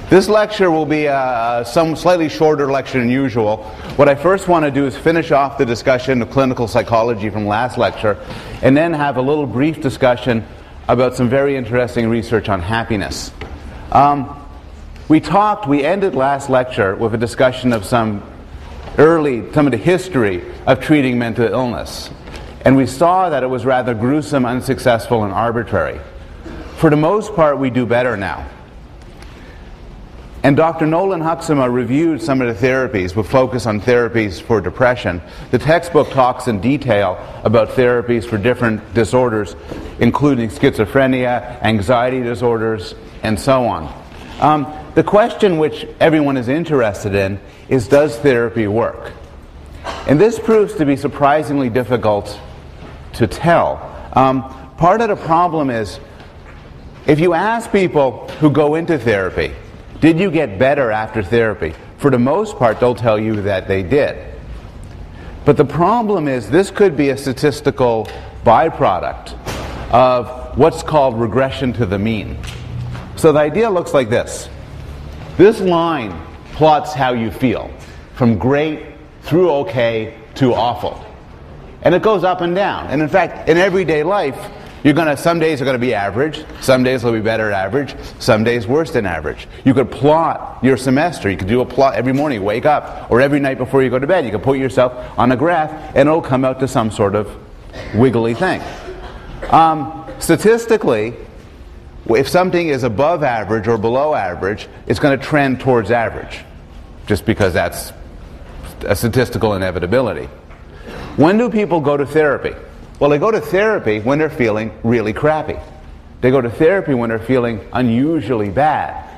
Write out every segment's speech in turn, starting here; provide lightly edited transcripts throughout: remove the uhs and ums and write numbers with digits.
This lecture will be some slightly shorter lecture than usual. What I first want to do is finish off the discussion of clinical psychology from last lecture, and then have a little brief discussion about some very interesting research on happiness. We ended last lecture with a discussion of some of the history of treating mental illness. And we saw that it was rather gruesome, unsuccessful, and arbitrary. For the most part, we do better now. And Dr. Nolan Huxema reviewed some of the therapies with focus on therapies for depression. The textbook talks in detail about therapies for different disorders, including schizophrenia, anxiety disorders, and so on. The question which everyone is interested in is, does therapy work? And this proves to be surprisingly difficult to tell. Part of the problem is, if you ask people who go into therapy, did you get better after therapy? For the most part, they'll tell you that they did. But the problem is, this could be a statistical byproduct of what's called regression to the mean. So the idea looks like this. This line plots how you feel, from great through okay to awful. And it goes up and down. And in fact, in everyday life, some days are going to be average, some days will be better average, some days worse than average. You could plot your semester. You could do a plot every morning, wake up, or every night before you go to bed. You could put yourself on a graph, and it'll come out to some sort of wiggly thing. Statistically, if something is above average or below average, it's going to trend towards average, just because that's a statistical inevitability. When do people go to therapy? Well, they go to therapy when they're feeling really crappy. They go to therapy when they're feeling unusually bad.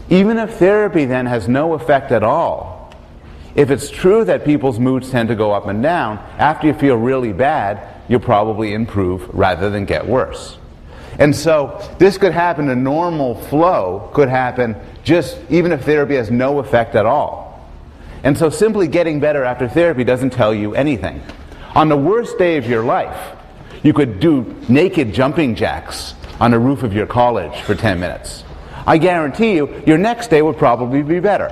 Even if therapy then has no effect at all, if it's true that people's moods tend to go up and down, after you feel really bad, you'll probably improve rather than get worse. And so this could happen, a normal flow could happen just even if therapy has no effect at all. And so simply getting better after therapy doesn't tell you anything. On the worst day of your life, you could do naked jumping jacks on the roof of your college for 10 minutes. I guarantee you, your next day would probably be better.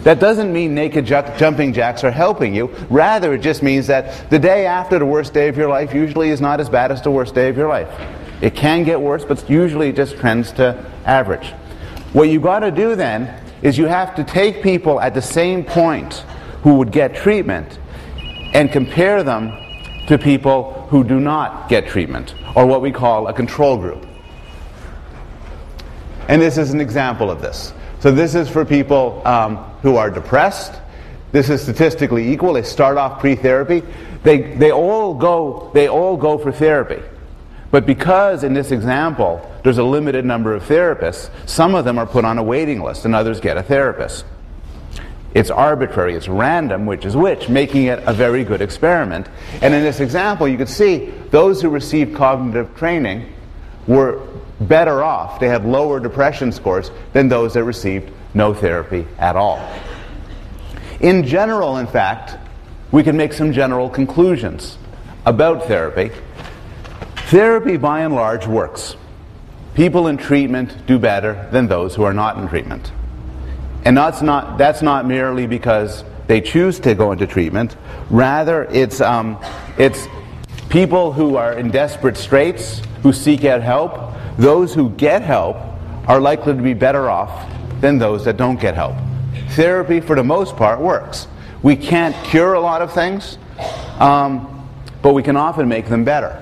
That doesn't mean naked jumping jacks are helping you. Rather, it just means that the day after the worst day of your life usually is not as bad as the worst day of your life. It can get worse, but usually it just trends to average. What you've got to do then is you have to take people at the same point who would get treatment and compare them to people who do not get treatment, or what we call a control group. And this is an example of this. So this is for people who are depressed. This is statistically equal. They start off pre-therapy. They all go for therapy. But because in this example there's a limited number of therapists, some of them are put on a waiting list and others get a therapist. It's arbitrary, it's random, which is which, making it a very good experiment. And in this example, you can see those who received cognitive training were better off. They had lower depression scores than those that received no therapy at all. In general, in fact, we can make some general conclusions about therapy. Therapy, by and large, works. People in treatment do better than those who are not in treatment. And that's not merely because they choose to go into treatment. Rather, it's people who are in desperate straits, who seek out help. Those who get help are likely to be better off than those that don't get help. Therapy, for the most part, works. We can't cure a lot of things, but we can often make them better.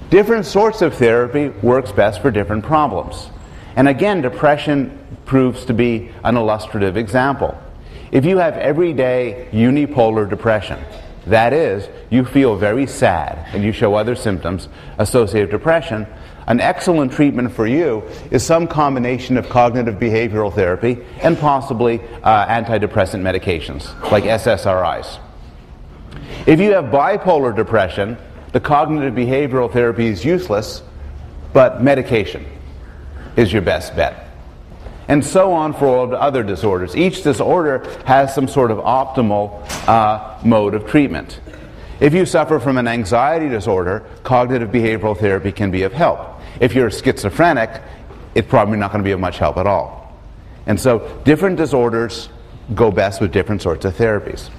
Different sorts of therapy works best for different problems. And again, depression proves to be an illustrative example. If you have everyday unipolar depression, that is, you feel very sad and you show other symptoms associated with depression, an excellent treatment for you is some combination of cognitive behavioral therapy and possibly antidepressant medications like SSRIs. If you have bipolar depression, the cognitive behavioral therapy is useless, but medication is your best bet. And so on for all the other disorders. Each disorder has some sort of optimal mode of treatment. If you suffer from an anxiety disorder, cognitive behavioral therapy can be of help. If you're schizophrenic, it's probably not going to be of much help at all. And so different disorders go best with different sorts of therapies.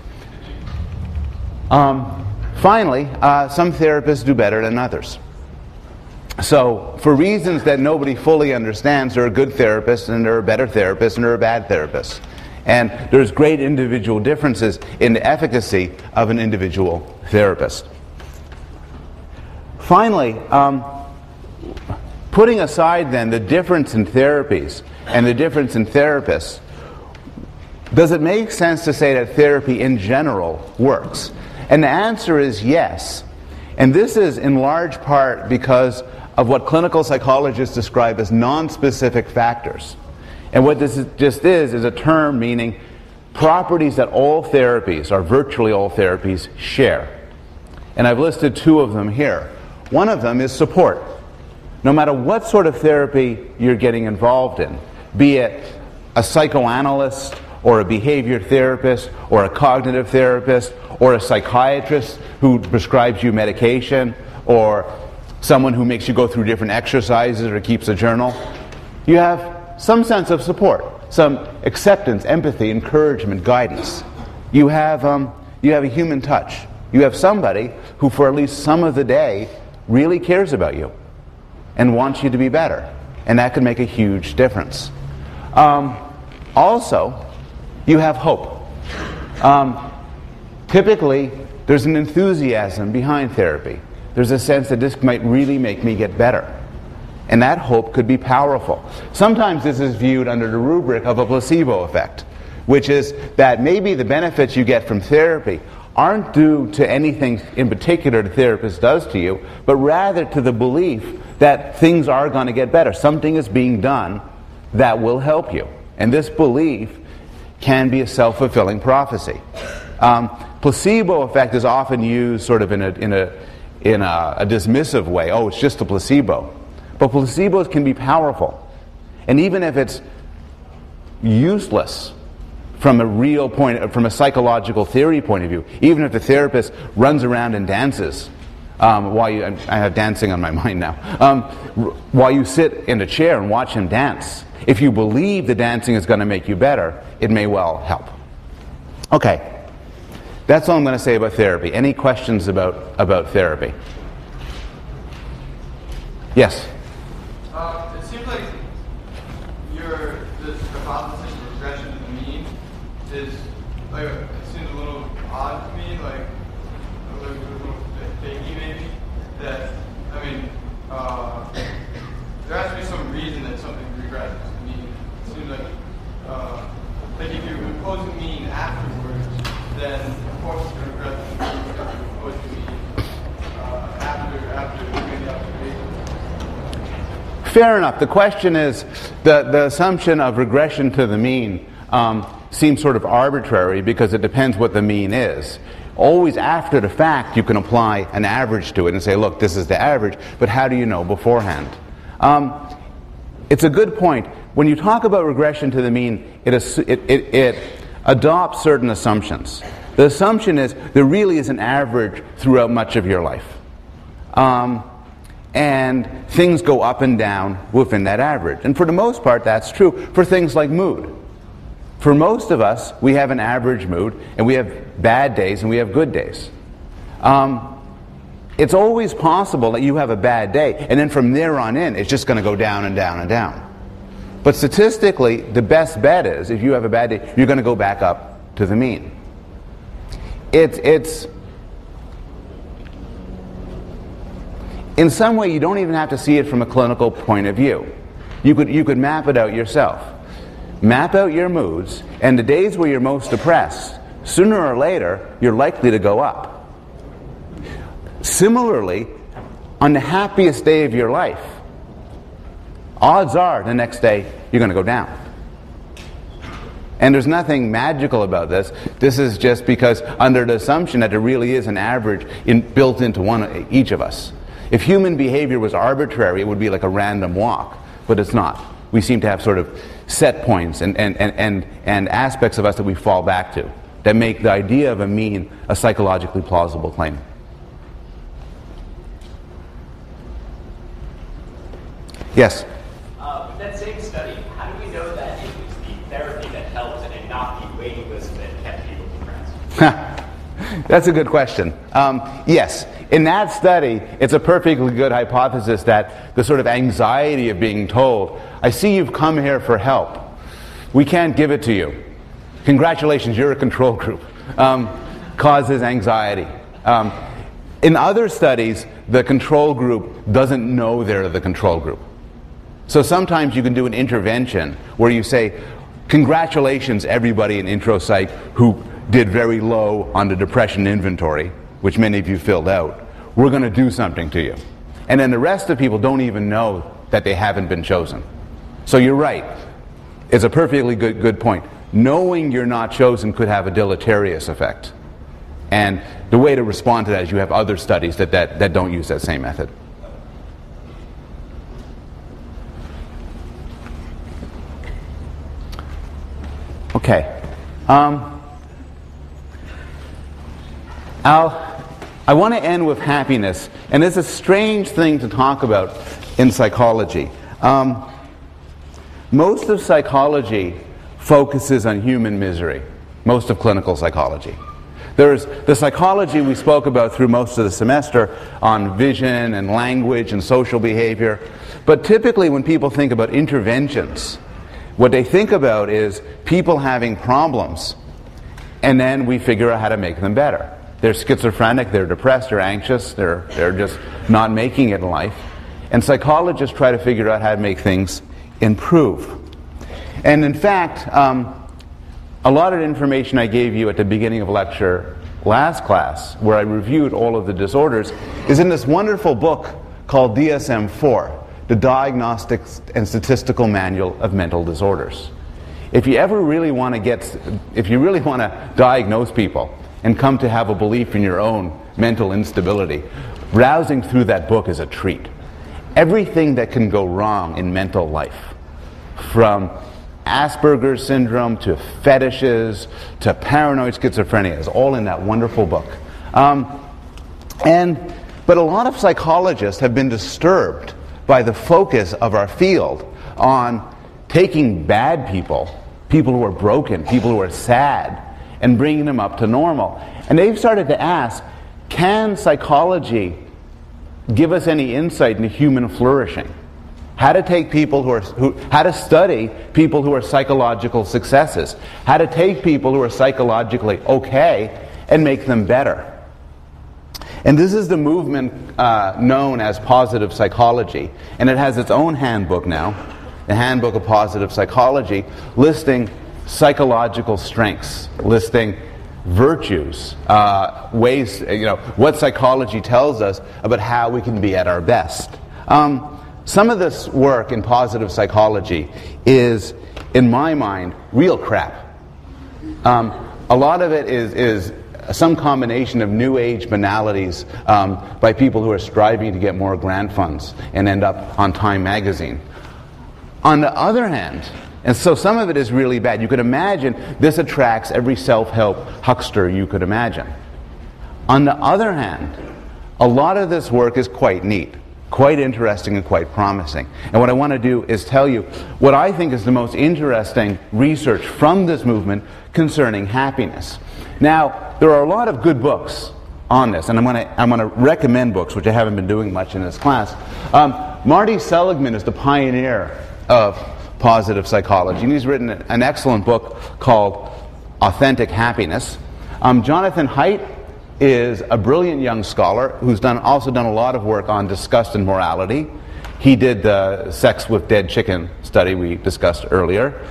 Finally, some therapists do better than others. So for reasons that nobody fully understands, there are good therapists and there are better therapists and there are bad therapists. And there's great individual differences in the efficacy of an individual therapist. Finally, putting aside then the difference in therapies and the difference in therapists, does it make sense to say that therapy in general works? And the answer is yes. And this is in large part because of what clinical psychologists describe as non-specific factors. And what this just is a term meaning properties that all therapies, or virtually all therapies, share. And I've listed two of them here. One of them is support. No matter what sort of therapy you're getting involved in, be it a psychoanalyst or a behavior therapist or a cognitive therapist or a psychiatrist who prescribes you medication or someone who makes you go through different exercises or keeps a journal, you have some sense of support, some acceptance, empathy, encouragement, guidance. You have a human touch. You have somebody who for at least some of the day really cares about you and wants you to be better. And that can make a huge difference. Also, you have hope. Typically, there's an enthusiasm behind therapy. There's a sense that this might really make me get better. And that hope could be powerful. Sometimes this is viewed under the rubric of a placebo effect, which is that maybe the benefits you get from therapy aren't due to anything in particular the therapist does to you, but rather to the belief that things are going to get better. Something is being done that will help you. And this belief can be a self-fulfilling prophecy. Placebo effect is often used sort of in a dismissive way. Oh, it's just a placebo. But placebos can be powerful. And even if it's useless from a psychological theory point of view, even if the therapist runs around and dances, I have dancing on my mind now, while you sit in a chair and watch him dance, if you believe the dancing is going to make you better, it may well help. Okay, that's all I'm going to say about therapy. Any questions about therapy? Yes? It seems like this hypothesis of regression to the mean is, like, it seems a little odd to me, like a little fakey maybe, that, I mean, there has to be some reason that something regresses to the mean. It seems like if you impose a mean afterwards, then of course it's going to regress to the mean because you impose the mean after doing the observation. Fair enough. The question is, the assumption of regression to the mean seems sort of arbitrary because it depends what the mean is. Always after the fact you can apply an average to it and say, look, this is the average, but how do you know beforehand? It's a good point. When you talk about regression to the mean, it adopts certain assumptions. The assumption is there really is an average throughout much of your life. And things go up and down within that average. And for the most part, that's true for things like mood. For most of us, we have an average mood, and we have bad days and we have good days. It's always possible that you have a bad day, and then from there on in, it's just going to go down and down and down. But statistically, the best bet is, if you have a bad day, you're going to go back up to the mean. It's in some way, you don't even have to see it from a clinical point of view. You could map it out yourself. Map out your moods, and the days where you're most depressed, sooner or later, you're likely to go up. Similarly, on the happiest day of your life, odds are the next day you're going to go down. And there's nothing magical about this. This is just because under the assumption that there really is an average built into each of us. If human behavior was arbitrary, it would be like a random walk, but it's not. We seem to have sort of set points and aspects of us that we fall back to that make the idea of a mean a psychologically plausible claim. But Yes? that That's a good question. Yes, in that study, it's a perfectly good hypothesis that the sort of anxiety of being told, I see you've come here for help. We can't give it to you. Congratulations, you're a control group. Causes anxiety. In other studies, the control group doesn't know they're the control group. So sometimes you can do an intervention where you say, congratulations everybody in intro psych who did very low on the depression inventory, which many of you filled out. We're going to do something to you. And then the rest of people don't even know that they haven't been chosen. So you're right. It's a perfectly good point. Knowing you're not chosen could have a deleterious effect. And the way to respond to that is you have other studies that don't use that same method. Okay. I want to end with happiness, and it's a strange thing to talk about in psychology. Most of psychology focuses on human misery, most of clinical psychology. There's the psychology we spoke about through most of the semester on vision and language and social behavior, but typically when people think about interventions, what they think about is people having problems, and then we figure out how to make them better. They're schizophrenic, they're depressed, they're anxious, they're just not making it in life. And psychologists try to figure out how to make things improve. And in fact, a lot of the information I gave you at the beginning of lecture last class, where I reviewed all of the disorders, is in this wonderful book called DSM-4, the Diagnostic and Statistical Manual of Mental Disorders. If you really want to diagnose people and come to have a belief in your own mental instability, browsing through that book is a treat. Everything that can go wrong in mental life, from Asperger's syndrome to fetishes to paranoid schizophrenia, is all in that wonderful book. But a lot of psychologists have been disturbed by the focus of our field on taking bad people who are broken, people who are sad, and bringing them up to normal. And they've started to ask, can psychology give us any insight into human flourishing? How to take people how to study people who are psychological successes, how to take people who are psychologically okay and make them better. And this is the movement known as positive psychology, and it has its own handbook now, the Handbook of Positive Psychology, listing psychological strengths, listing virtues, ways, what psychology tells us about how we can be at our best. Some of this work in positive psychology is, in my mind, real crap. A lot of it is some combination of new age banalities by people who are striving to get more grant funds and end up on Time magazine. On the other hand, and so some of it is really bad. You could imagine this attracts every self-help huckster you could imagine. On the other hand, a lot of this work is quite neat, quite interesting, and quite promising. And what I want to do is tell you what I think is the most interesting research from this movement concerning happiness. Now, there are a lot of good books on this, and I'm going to recommend books, which I haven't been doing much in this class. Marty Seligman is the pioneer of positive psychology, and he's written an excellent book called Authentic Happiness. Jonathan Haidt is a brilliant young scholar who's also done a lot of work on disgust and morality. He did the sex with dead chicken study we discussed earlier.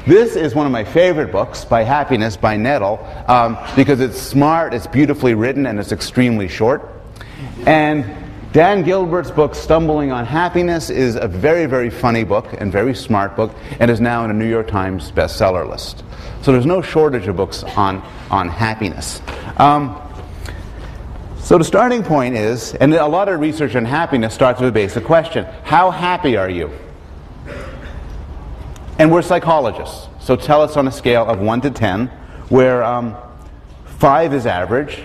This is one of my favorite books, by Happiness by Nettle, because it's smart, it's beautifully written, and it's extremely short. And Dan Gilbert's book, Stumbling on Happiness, is a very, very funny book and very smart book, and is now in a New York Times bestseller list. So there's no shortage of books on happiness. So the starting point is, and a lot of research on happiness starts with a basic question: how happy are you? And we're psychologists, so tell us on a scale of 1 to 10, where 5 is average,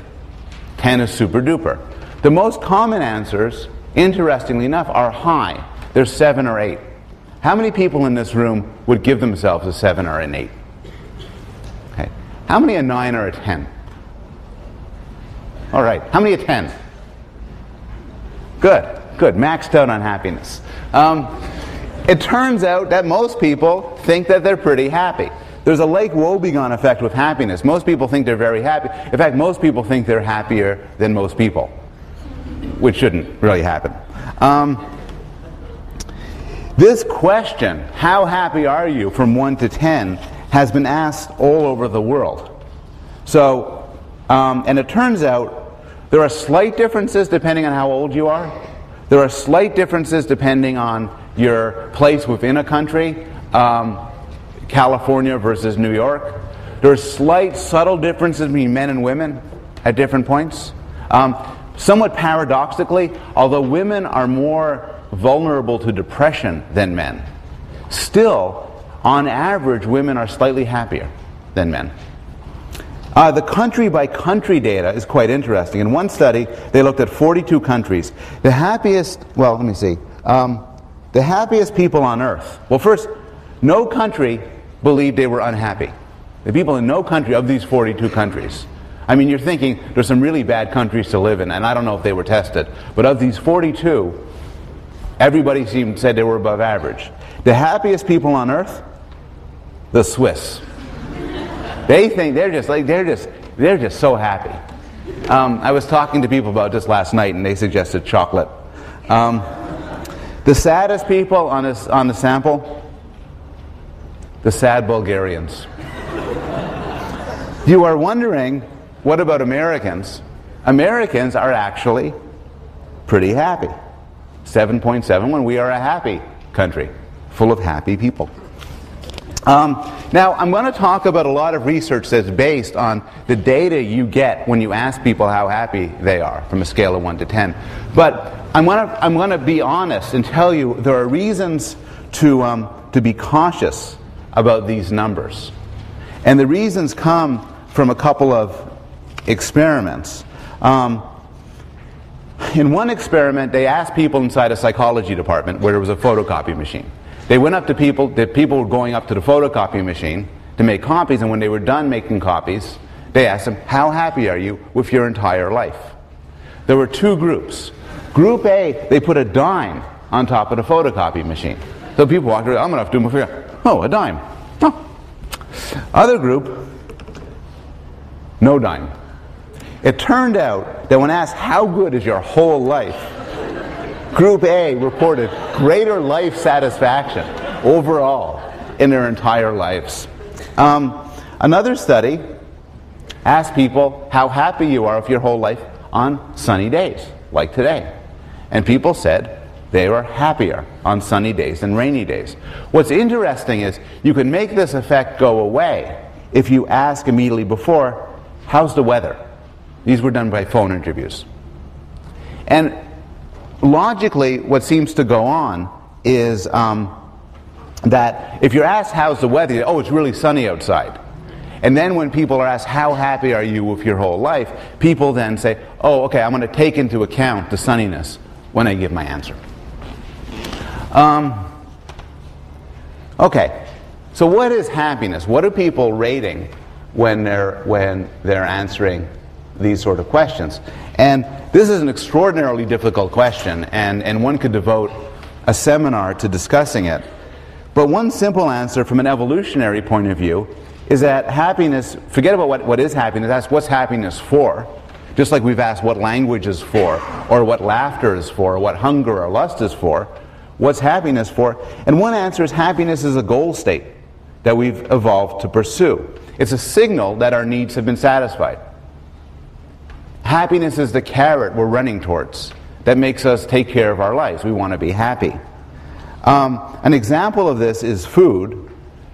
10 is super duper. The most common answers, interestingly enough, are high. They're 7 or 8. How many people in this room would give themselves a 7 or an 8? Okay. How many a 9 or a 10? All right. How many at 10? Good. Good. Maxed out on happiness. It turns out that most people think that they're pretty happy. There's a Lake Wobegon effect with happiness. Most people think they're very happy. In fact, most people think they're happier than most people, which shouldn't really happen. This question, how happy are you, from 1 to 10, has been asked all over the world. So, and it turns out there are slight differences depending on how old you are. There are slight differences depending on your place within a country. California versus New York. There are slight, subtle differences between men and women at different points. Somewhat paradoxically, although women are more vulnerable to depression than men, still, on average, women are slightly happier than men. The country-by-country data is quite interesting. In one study, they looked at 42 countries. The happiest people on Earth. Well, first, no country believed they were unhappy. The people in no country of these 42 countries. I mean, you're thinking there's some really bad countries to live in, and I don't know if they were tested. But of these 42, everybody said they were above average. The happiest people on Earth, the Swiss. They think they're just so happy. I was talking to people about this last night, and they suggested chocolate. The saddest people on the sample, the sad Bulgarians. You are wondering, what about Americans? Americans are actually pretty happy. 7.7 when we are a happy country, full of happy people. Now, I'm going to talk about a lot of research that's based on the data you get when you ask people how happy they are from a scale of 1 to 10. But I'm going to be honest and tell you there are reasons to be cautious about these numbers. And the reasons come from a couple of experiments. In one experiment, they asked people inside a psychology department where there was a photocopy machine. They went up to people, the people were going up to the photocopy machine to make copies, and when they were done making copies, they asked them, how happy are you with your entire life? There were two groups. Group A, they put a dime on top of the photocopy machine. So people walked around, I'm going to have to do my figure. Oh, a dime. Oh. Other group, no dime. It turned out that when asked, how good is your whole life? Group A reported greater life satisfaction overall in their entire lives. Another study asked people how happy you are with your whole life on sunny days, like today. And people said they were happier on sunny days than rainy days. What's interesting is you can make this effect go away if you ask immediately before, how's the weather? These were done by phone interviews. And logically, what seems to go on is that if you're asked how's the weather, oh, it's really sunny outside. And then when people are asked how happy are you with your whole life, people then say, oh, okay, I'm going to take into account the sunniness when I give my answer. Okay, so what is happiness? What are people rating when they're answering these sort of questions? And this is an extraordinarily difficult question, and one could devote a seminar to discussing it. But one simple answer from an evolutionary point of view is that happiness, forget about what is happiness, ask what's happiness for. Just like we've asked what language is for, or what laughter is for, or what hunger or lust is for. What's happiness for? And one answer is happiness is a goal state that we've evolved to pursue. It's a signal that our needs have been satisfied. Happiness is the carrot we're running towards that makes us take care of our lives. We want to be happy. An example of this is food.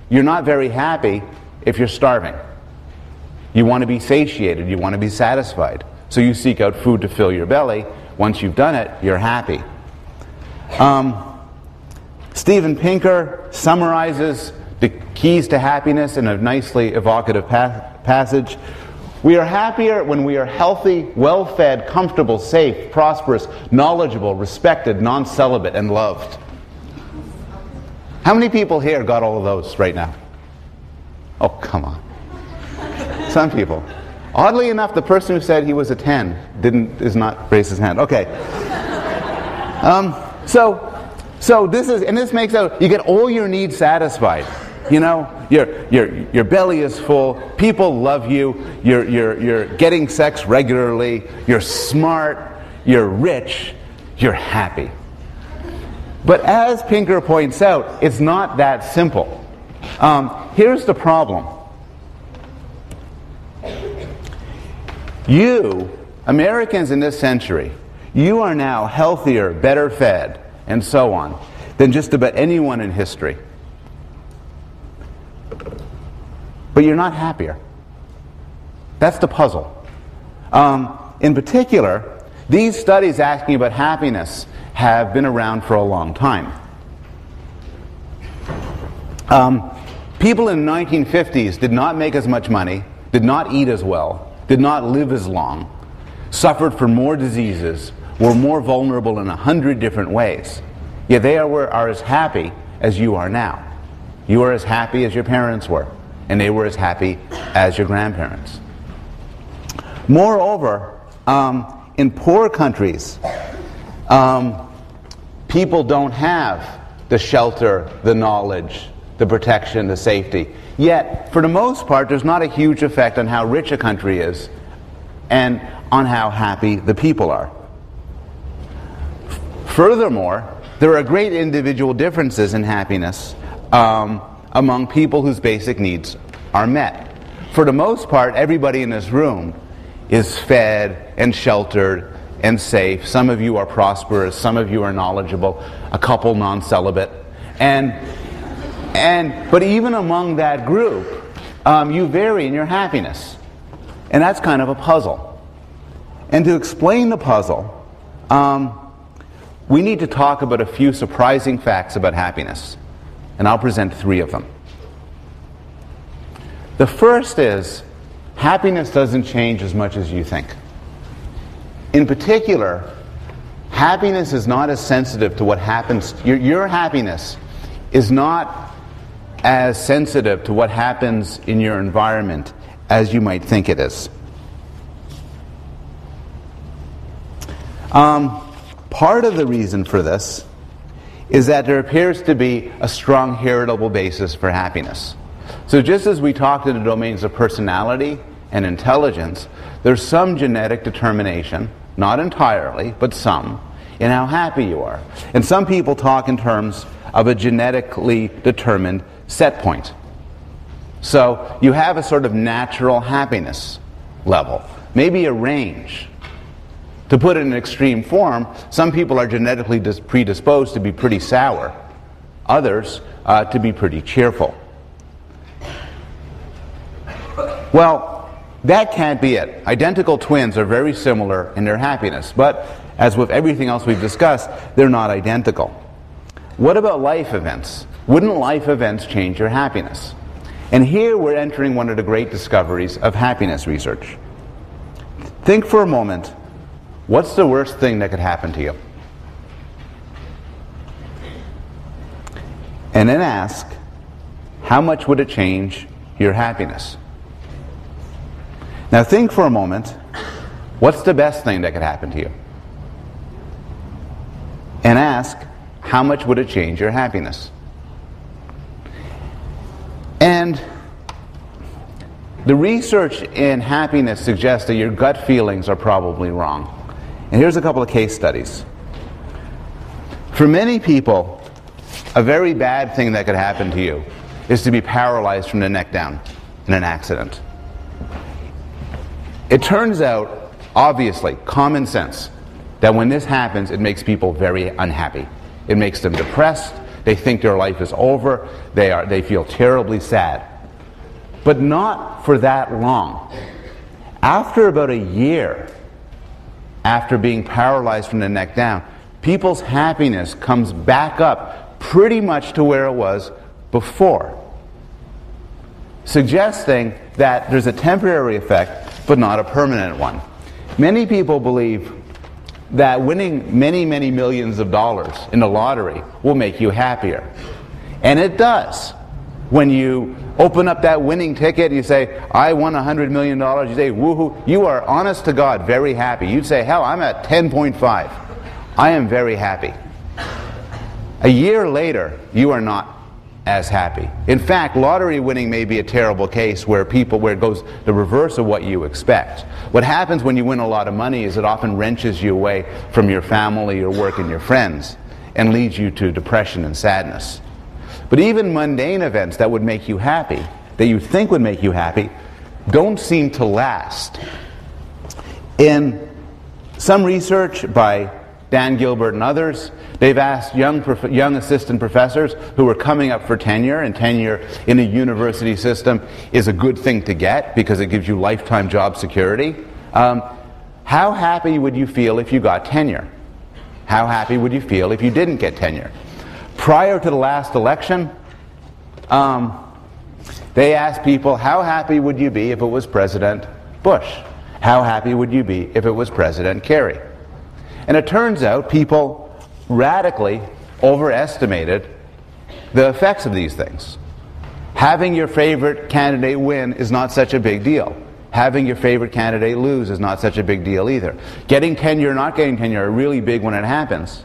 You're not very happy if you're starving. You want to be satiated. You want to be satisfied. So you seek out food to fill your belly. Once you've done it, you're happy. Steven Pinker summarizes the keys to happiness in a nicely evocative passage. We are happier when we are healthy, well-fed, comfortable, safe, prosperous, knowledgeable, respected, non-celibate, and loved. How many people here got all of those right now? Oh, come on. Some people. Oddly enough, the person who said he was a 10 is not raise his hand. Okay. So this makes out you get all your needs satisfied. You know, your belly is full. People love you. You're getting sex regularly. You're smart. You're rich. You're happy. But as Pinker points out, it's not that simple. Here's the problem. You, Americans in this century, you are now healthier, better fed, and so on, than just about anyone in history. But you're not happier. That's the puzzle. In particular, these studies asking about happiness have been around for a long time. People in the 1950s did not make as much money, did not eat as well, did not live as long, suffered from more diseases, were more vulnerable in 100 different ways. Yet they are as happy as you are now. You are as happy as your parents were, and they were as happy as your grandparents. Moreover, in poor countries, people don't have the shelter, the knowledge, the protection, the safety. Yet, for the most part, there's not a huge effect on how rich a country is and on how happy the people are. Furthermore, there are great individual differences in happiness among people whose basic needs are met. For the most part, everybody in this room is fed and sheltered and safe. Some of you are prosperous, some of you are knowledgeable, a couple non-celibate. But even among that group, you vary in your happiness. And that's kind of a puzzle. And to explain the puzzle, we need to talk about a few surprising facts about happiness. And I'll present 3 of them. The first is, happiness doesn't change as much as you think. In particular, happiness is not as sensitive to what happens. Your happiness is not as sensitive to what happens in your environment as you might think it is. Part of the reason for this is that there appears to be a strong heritable basis for happiness. So just as we talked in the domains of personality and intelligence, there's some genetic determination, not entirely, but some, in how happy you are. And some people talk in terms of a genetically determined set point. So you have a sort of natural happiness level, maybe a range. To put it in extreme form, some people are genetically predisposed to be pretty sour, others to be pretty cheerful. Well, that can't be it. Identical twins are very similar in their happiness, but as with everything else we've discussed, they're not identical. What about life events? Wouldn't life events change your happiness? And here we're entering one of the great discoveries of happiness research. Think for a moment, what's the worst thing that could happen to you? And then ask, how much would it change your happiness? Now think for a moment, what's the best thing that could happen to you? And ask, how much would it change your happiness? And the research in happiness suggests that your gut feelings are probably wrong. And here's a couple of case studies. For many people, a very bad thing that could happen to you is to be paralyzed from the neck down in an accident. It turns out, obviously, common sense, that when this happens, it makes people very unhappy. It makes them depressed. They think their life is over. They feel terribly sad. But not for that long. After about a year, after being paralyzed from the neck down, people's happiness comes back up pretty much to where it was before, suggesting that there's a temporary effect, but not a permanent one. Many people believe that winning many, many millions of dollars in the lottery will make you happier. And it does. when you open up that winning ticket and you say, I won $100 million, you say, woohoo, you are honest to God very happy. You'd say, hell, I'm at 10.5. I am very happy. A year later, you are not as happy. In fact, lottery winning may be a terrible case where it goes the reverse of what you expect. What happens when you win a lot of money is it often wrenches you away from your family, your work, and your friends, and leads you to depression and sadness. But even mundane events that would make you happy, that you think would make you happy, don't seem to last. In some research by Dan Gilbert and others, they've asked young assistant professors who are coming up for tenure, and tenure in a university system is a good thing to get because it gives you lifetime job security. How happy would you feel if you got tenure? How happy would you feel if you didn't get tenure? Prior to the last election, they asked people, how happy would you be if it was President Bush? How happy would you be if it was President Kerry? And it turns out people radically overestimated the effects of these things. Having your favorite candidate win is not such a big deal. Having your favorite candidate lose is not such a big deal either. Getting tenure or not getting tenure are really big when it happens.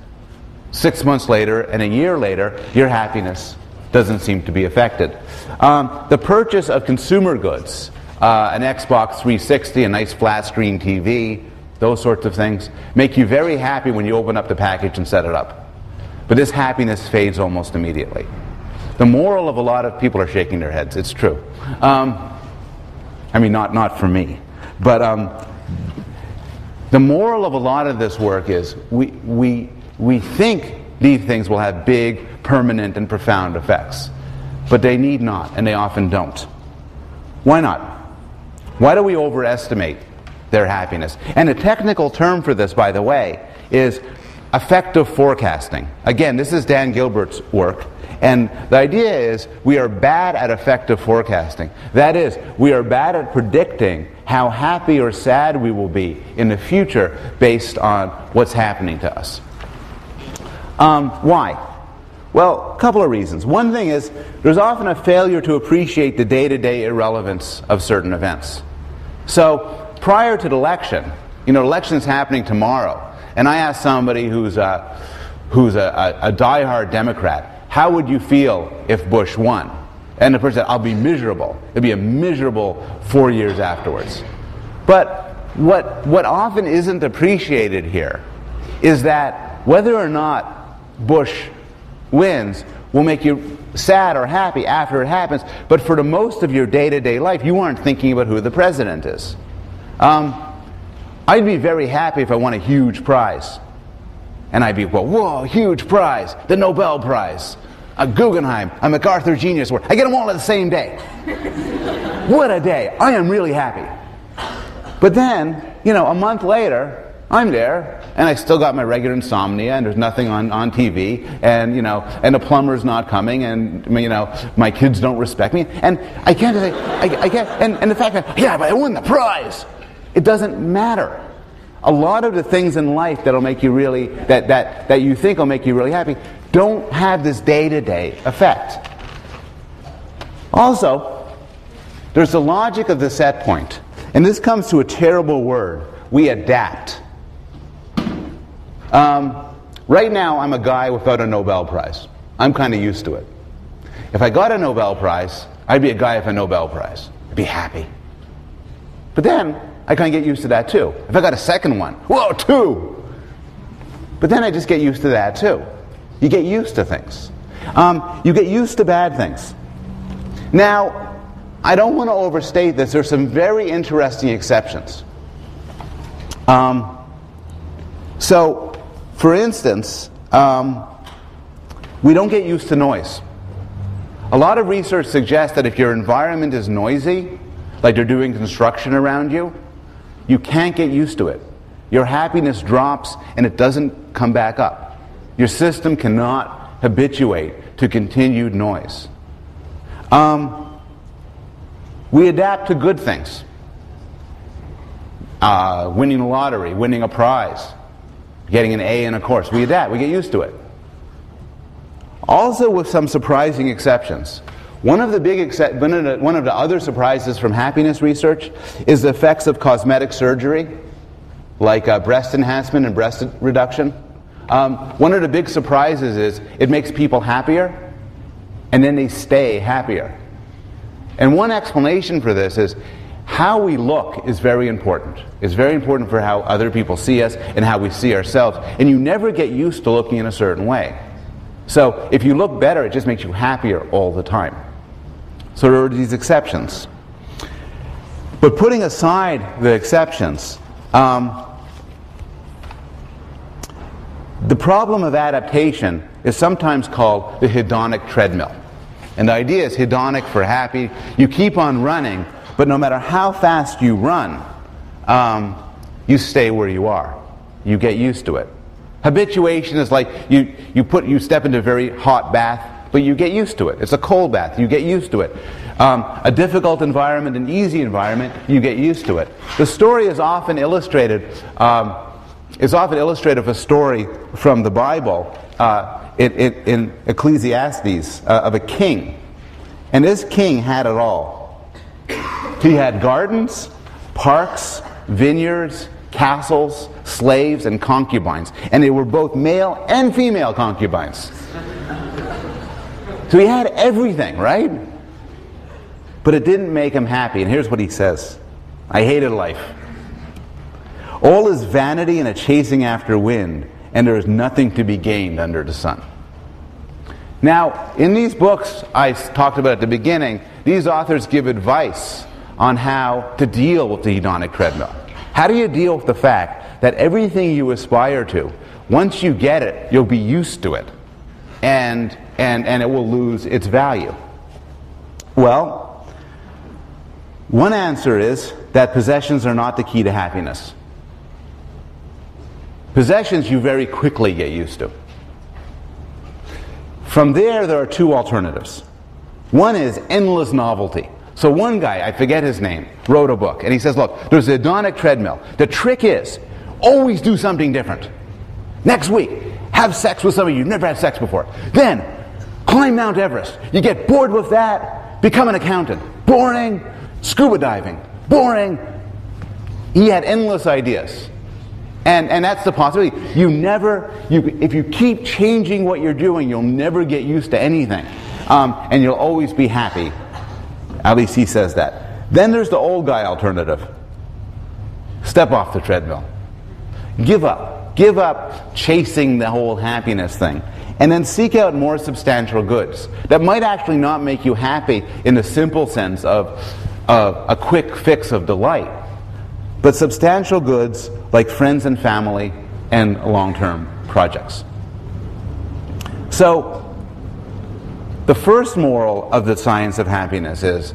6 months later and a year later, your happiness doesn't seem to be affected. The purchase of consumer goods, an Xbox 360, a nice flat screen TV, those sorts of things, make you very happy when you open up the package and set it up. But this happiness fades almost immediately. The moral of a lot of people are shaking their heads, it's true. I mean, not for me. But the moral of a lot of this work is we think these things will have big, permanent, and profound effects. But they need not, and they often don't. Why not? Why do we overestimate their happiness? And a technical term for this, by the way, is affective forecasting. Again, this is Dan Gilbert's work. And the idea is we are bad at effective forecasting. That is, we are bad at predicting how happy or sad we will be in the future based on what's happening to us. Why? Well, a couple of reasons. One thing is there's often a failure to appreciate the day-to-day irrelevance of certain events. So prior to the election, election's happening tomorrow, and I ask somebody who's a diehard Democrat, how would you feel if Bush won? And the person said, I'll be miserable. It'll be a miserable 4 years afterwards. But what often isn't appreciated here is that whether or not Bush wins will make you sad or happy after it happens, but for the most of your day-to-day life, you aren't thinking about who the president is. I'd be very happy if I won a huge prize. And I'd be, well, whoa, huge prize, the Nobel Prize, a Guggenheim, a MacArthur Genius Award. I get them all on the same day. What a day. I am really happy. But then, a month later, I'm there, and I still got my regular insomnia, and there's nothing on TV, and and the plumber's not coming, and my kids don't respect me, and I can't say, I can't, and the fact that, yeah, but I won the prize, it doesn't matter. A lot of the things in life that'll make you really, that you think will make you really happy, don't have this day-to-day effect. Also, there's the logic of the set point, and this comes to a terrible word. We adapt. Right now, I'm a guy without a Nobel Prize. I'm kind of used to it. If I got a Nobel Prize, I'd be a guy with a Nobel Prize. I'd be happy. But then, I kind of get used to that too. If I got a second one, whoa, 2! But then I just get used to that too. You get used to things. You get used to bad things. Now, I don't want to overstate this. There's some very interesting exceptions. So, for instance, we don't get used to noise. A lot of research suggests that if your environment is noisy, like they're doing construction around you, you can't get used to it. Your happiness drops and it doesn't come back up. Your system cannot habituate to continued noise. We adapt to good things. Winning the lottery, winning a prize, getting an A in a course. We adapt, we get used to it. Also with some surprising exceptions. One of the other surprises from happiness research is the effects of cosmetic surgery, like breast enhancement and breast reduction. One of the big surprises is it makes people happier, and then they stay happier. And one explanation for this is how we look is very important. It's very important for how other people see us and how we see ourselves. And you never get used to looking in a certain way. So if you look better, it just makes you happier all the time. So there are these exceptions. But putting aside the exceptions, the problem of adaptation is sometimes called the hedonic treadmill. And the idea is hedonic for happy. You keep on running, but no matter how fast you run, you stay where you are. You get used to it. Habituation is like you step into a very hot bath, but you get used to it. It's a cold bath. You get used to it. A difficult environment, an easy environment, you get used to it. The story is often illustrated. Is often illustrated with a story from the Bible in Ecclesiastes of a king. And this king had it all. He had gardens, parks, vineyards, castles, slaves, and concubines. And they were both male and female concubines. So he had everything, right? But it didn't make him happy. And here's what he says. I hated life. All is vanity and a chasing after wind, and there is nothing to be gained under the sun. Now, in these books I talked about at the beginning, these authors give advice on how to deal with the hedonic treadmill. How do you deal with the fact that everything you aspire to, once you get it, you'll be used to it, and it will lose its value? Well, one answer is that possessions are not the key to happiness. Possessions you very quickly get used to. From there are two alternatives. One is endless novelty. So one guy, I forget his name, wrote a book, and he says, look, there's a hedonic treadmill. The trick is, always do something different. Next week, have sex with somebody you've never had sex before. Then, climb Mount Everest. You get bored with that, become an accountant. Boring. Scuba diving. Boring. He had endless ideas. And that's the possibility. If you keep changing what you're doing, you'll never get used to anything. And you'll always be happy. At least he says that. Then there's the old guy alternative. Step off the treadmill. Give up. Give up chasing the whole happiness thing. And then seek out more substantial goods that might actually not make you happy in the simple sense of a quick fix of delight. But substantial goods like friends and family and long-term projects. So, the first moral of the science of happiness is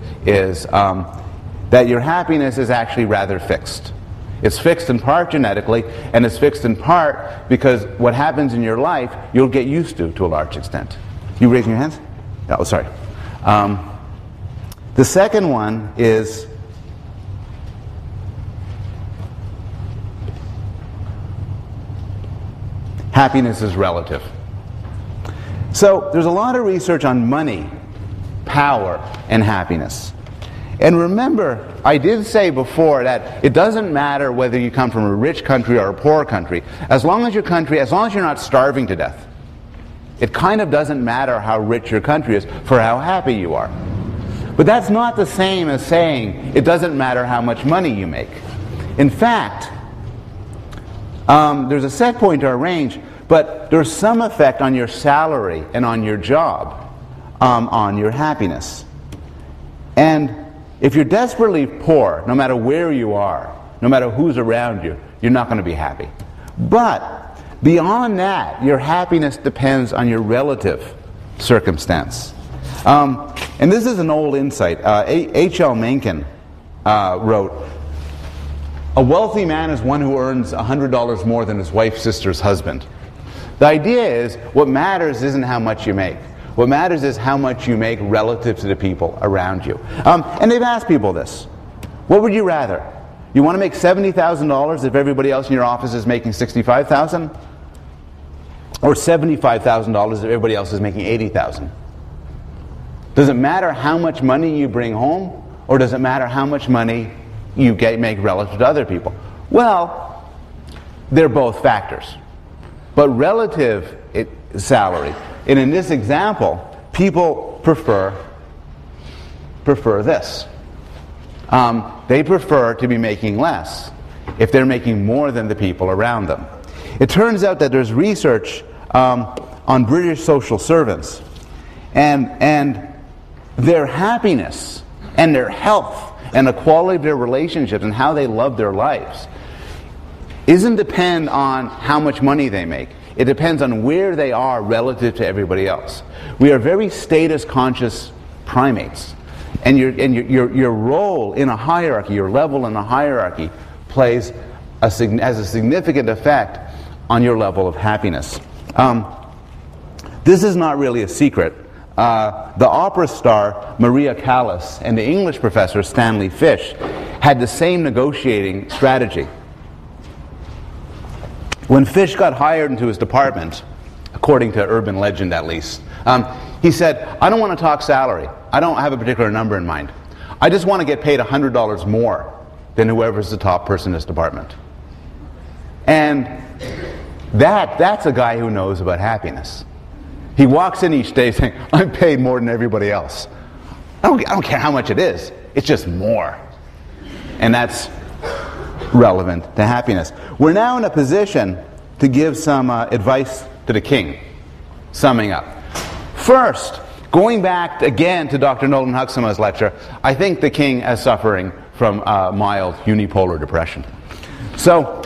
that your happiness is actually rather fixed. It's fixed in part genetically, and it's fixed in part because what happens in your life, you'll get used to a large extent. You raising your hands? Oh, sorry. The second one is happiness is relative. So there's a lot of research on money, power, and happiness. And remember, I did say before that it doesn't matter whether you come from a rich country or a poor country. As long as you're not starving to death, it kind of doesn't matter how rich your country is for how happy you are. But that's not the same as saying it doesn't matter how much money you make. In fact, there's a set point or a range, but there's some effect on your salary and on your job, on your happiness. And if you're desperately poor, no matter where you are, no matter who's around you, you're not going to be happy. But beyond that, your happiness depends on your relative circumstance. And this is an old insight. H.L. Mencken wrote, "A wealthy man is one who earns $100 more than his wife's sister's husband." The idea is, what matters isn't how much you make. What matters is how much you make relative to the people around you. And they've asked people this. What would you rather? You want to make $70,000 if everybody else in your office is making $65,000? Or $75,000 if everybody else is making $80,000? Does it matter how much money you bring home, or does it matter how much money you make relative to other people? Well, they're both factors. But relative salary, and in this example, people prefer this. They prefer to be making less if they're making more than the people around them. It turns out that there's research on British social servants, and their happiness and their health and the quality of their relationships and how they love their lives doesn't depend on how much money they make. It depends on where they are relative to everybody else. We are very status-conscious primates, and your role in a hierarchy, your level in a hierarchy, has a significant effect on your level of happiness. This is not really a secret. The opera star Maria Callas and the English professor Stanley Fish had the same negotiating strategy. When Fish got hired into his department, according to urban legend at least, he said, I don't want to talk salary. I don't have a particular number in mind. I just want to get paid $100 more than whoever's the top person in this department. And that's a guy who knows about happiness. He walks in each day saying, I'm paid more than everybody else. I don't care how much it is. It's just more. And that's relevant to happiness. We're now in a position to give some advice to the king, summing up. First, going back again to Dr. Nolan Huxama's lecture, I think the king is suffering from mild unipolar depression. So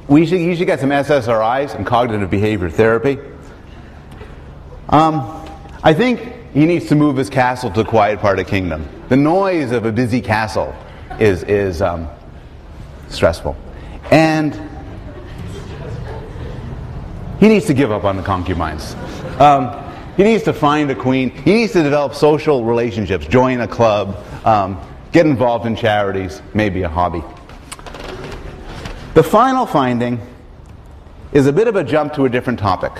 he should get some SSRIs and cognitive behavior therapy. I think he needs to move his castle to a quiet part of the kingdom. The noise of a busy castle is stressful. And he needs to give up on the concubines. He needs to find a queen. He needs to develop social relationships, join a club, get involved in charities, maybe a hobby. The final finding is a bit of a jump to a different topic.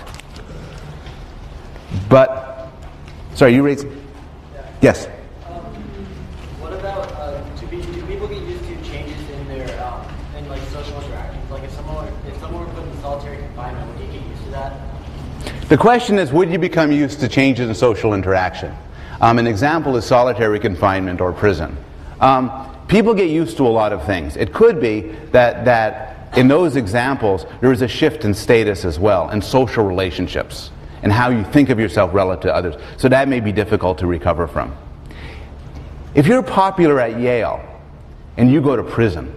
But, sorry, you raised? Yes. What about, do people get used to changes in their, in like social interactions? Like if someone were put in solitary confinement, would you get used to that? The question is, would you become used to changes in social interaction? An example is solitary confinement or prison. People get used to a lot of things. It could be that in those examples, there is a shift in status as well, and social relationships, and how you think of yourself relative to others. So that may be difficult to recover from. If you're popular at Yale and you go to prison,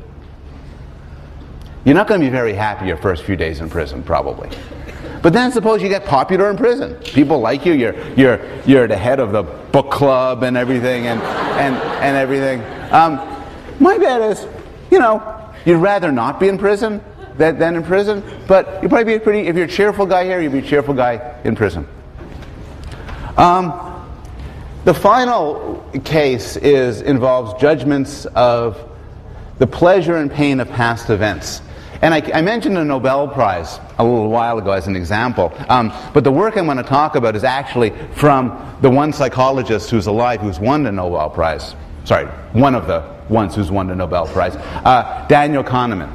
you're not going to be very happy your first few days in prison, probably. But then suppose you get popular in prison. People like you. You're the head of the book club and everything, and everything. My bet is, you'd rather not be in prison than in prison, but you'd probably be if you're a cheerful guy here, you'd be a cheerful guy in prison. The final case involves judgments of the pleasure and pain of past events. And I mentioned the Nobel Prize a little while ago as an example, but the work I'm going to talk about is actually from the one psychologist who's alive who's won the Nobel Prize. Sorry, one of the ones who's won the Nobel Prize, Daniel Kahneman.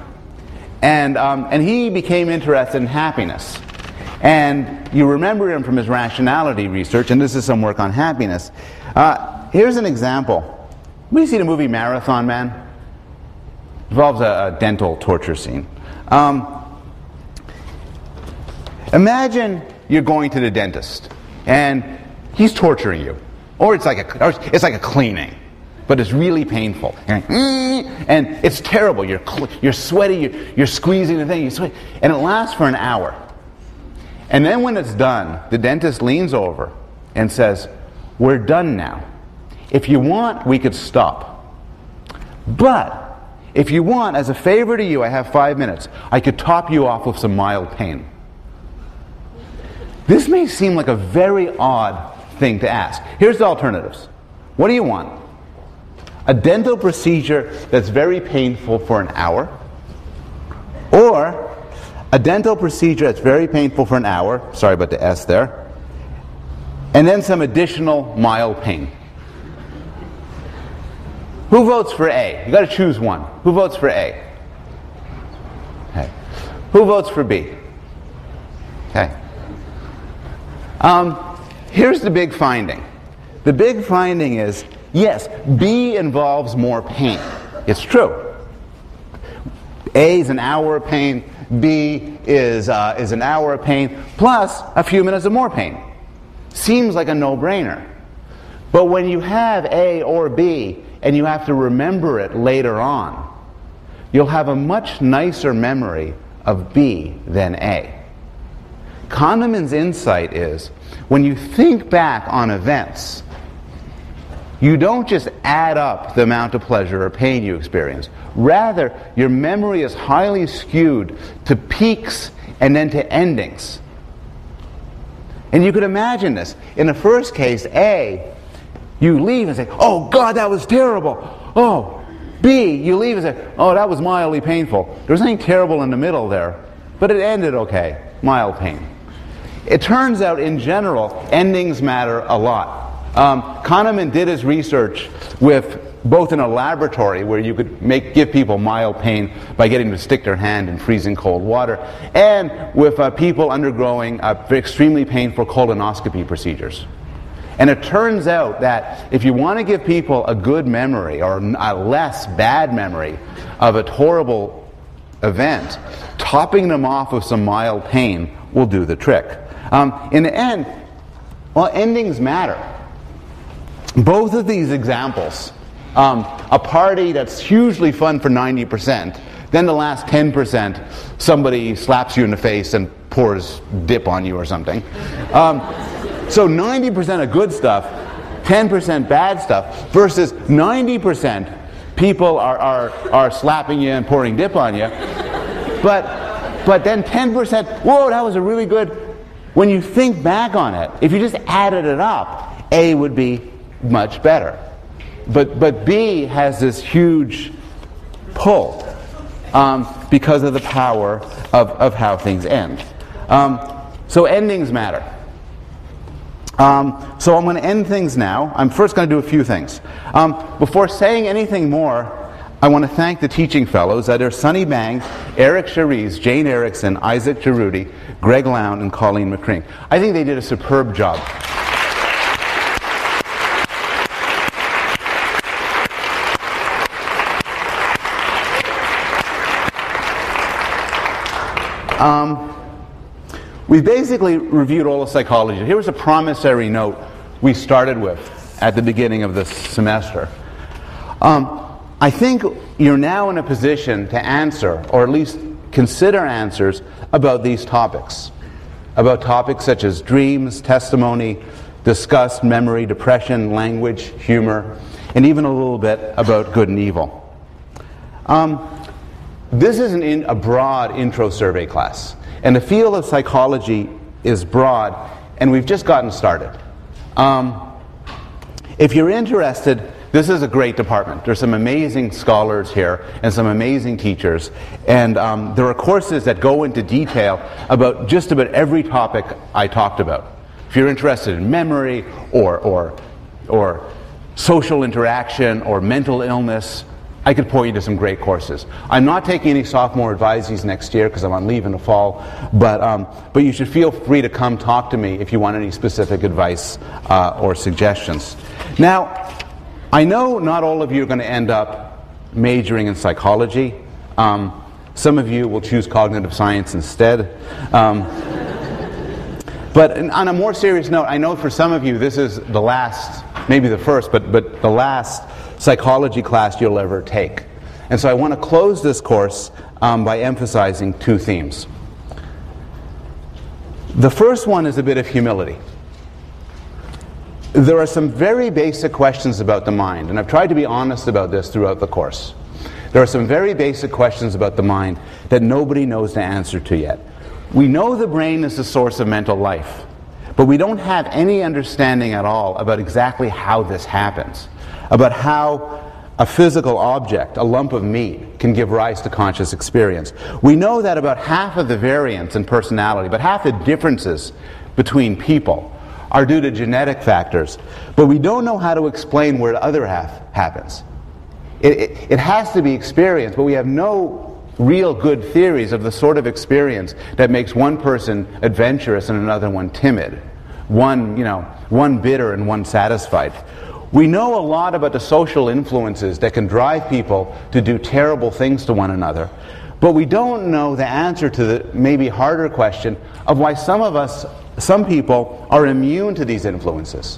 And he became interested in happiness. And you remember him from his rationality research, and this is some work on happiness. Here's an example. When you see the movie Marathon Man, it involves a dental torture scene. Imagine you're going to the dentist, and he's torturing you, or it's like a cleaning. But it's really painful, and it's terrible. You're sweaty. You're squeezing the thing. And it lasts for an hour. And then when it's done, the dentist leans over and says, "We're done now. If you want, we could stop. But if you want, as a favor to you, I have 5 minutes. I could top you off with some mild pain." This may seem like a very odd thing to ask. Here's the alternatives. What do you want? A dental procedure that's very painful for an hour, or a dental procedure that's very painful for an hour, sorry about the S there, and then some additional mild pain. Who votes for A? You've got to choose one. Who votes for A? Okay. Who votes for B? Okay. Here's the big finding. The big finding is, yes, B involves more pain. It's true. A is an hour of pain. B is an hour of pain plus a few minutes of more pain. Seems like a no-brainer. But when you have A or B and you have to remember it later on, you'll have a much nicer memory of B than A. Kahneman's insight is, when you think back on events, you don't just add up the amount of pleasure or pain you experience. Rather, your memory is highly skewed to peaks and then to endings. And you could imagine this. In the first case, A, you leave and say, oh God, that was terrible. Oh, B, you leave and say, oh, that was mildly painful. There was nothing terrible in the middle there, but it ended okay. Mild pain. It turns out, in general, endings matter a lot. Kahneman did his research with both in a laboratory where you could give people mild pain by getting them to stick their hand in freezing cold water, and with people undergoing extremely painful colonoscopy procedures. And it turns out that if you want to give people a good memory or a less bad memory of a horrible event, topping them off with some mild pain will do the trick. In the end, well, endings matter. Both of these examples, a party that's hugely fun for 90%, then the last 10%, somebody slaps you in the face and pours dip on you or something. So 90% of good stuff, 10% bad stuff, versus 90% people are slapping you and pouring dip on you. But then 10%, whoa, that was a really good. When you think back on it, if you just added it up, A would be much better. But B has this huge pull because of the power of how things end. So endings matter. So I'm going to end things now. I'm first going to do a few things. Before saying anything more, I want to thank the teaching fellows. They're Sonny Bang, Eric Cherise, Jane Erickson, Isaac Giroudi, Greg Lown, and Colleen McCring. I think they did a superb job. We basically reviewed all of psychology. Here was a promissory note we started with at the beginning of this semester. I think you're now in a position to answer, or at least consider answers, about these topics. About topics such as dreams, testimony, disgust, memory, depression, language, humor, and even a little bit about good and evil. This is a broad intro survey class. And the field of psychology is broad, and we've just gotten started. If you're interested, this is a great department. There's some amazing scholars here and some amazing teachers. And there are courses that go into detail about just about every topic I talked about. If you're interested in memory or social interaction or mental illness, I could point you to some great courses. I'm not taking any sophomore advisees next year because I'm on leave in the fall, but you should feel free to come talk to me if you want any specific advice or suggestions. Now, I know not all of you are going to end up majoring in psychology. Some of you will choose cognitive science instead. But on a more serious note, I know for some of you this is the last, maybe the first, but the last psychology class you'll ever take. And so I want to close this course by emphasizing two themes. The first one is a bit of humility. There are some very basic questions about the mind, and I've tried to be honest about this throughout the course. There are some very basic questions about the mind that nobody knows the answer to yet. We know the brain is the source of mental life, but we don't have any understanding at all about exactly how this happens, about how a physical object, a lump of meat, can give rise to conscious experience. We know that about half of the variance in personality, but half the differences between people are due to genetic factors, but we don't know how to explain where the other half happens. It has to be experience, but we have no real good theories of the sort of experience that makes one person adventurous and another one timid, one bitter and one satisfied. We know a lot about the social influences that can drive people to do terrible things to one another, but we don't know the answer to the maybe harder question of why some people are immune to these influences,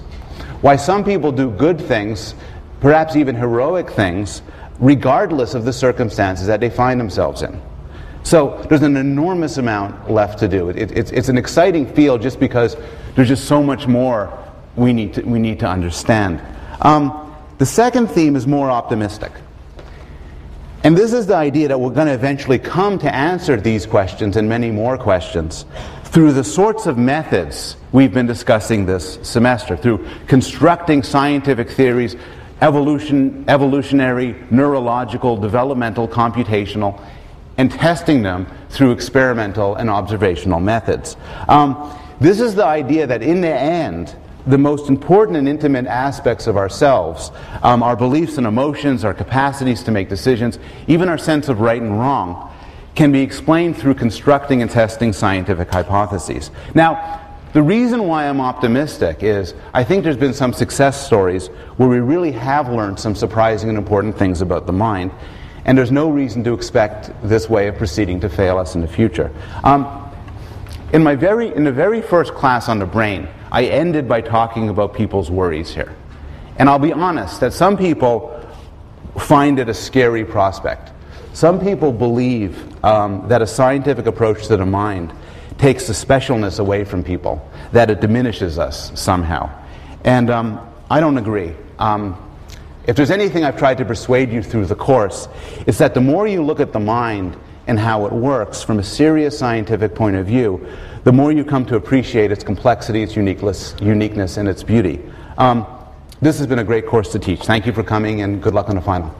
why some people do good things, perhaps even heroic things, regardless of the circumstances that they find themselves in. So there's an enormous amount left to do. It's an exciting field just because there's just so much more we need to understand. The second theme is more optimistic. And this is the idea that we're going to eventually come to answer these questions and many more questions through the sorts of methods we've been discussing this semester, through constructing scientific theories, evolutionary, neurological, developmental, computational, and testing them through experimental and observational methods. This is the idea that in the end, the most important and intimate aspects of ourselves, our beliefs and emotions, our capacities to make decisions, even our sense of right and wrong, can be explained through constructing and testing scientific hypotheses. Now, the reason why I'm optimistic is I think there's been some success stories where we really have learned some surprising and important things about the mind, and there's no reason to expect this way of proceeding to fail us in the future. In the very first class on the brain, I ended by talking about people's worries here. And I'll be honest that some people find it a scary prospect. Some people believe that a scientific approach to the mind takes the specialness away from people, that it diminishes us somehow. And I don't agree. If there's anything I've tried to persuade you through the course, it's that the more you look at the mind and how it works from a serious scientific point of view, the more you come to appreciate its complexity, its uniqueness, and its beauty. This has been a great course to teach. Thank you for coming, and good luck on the final.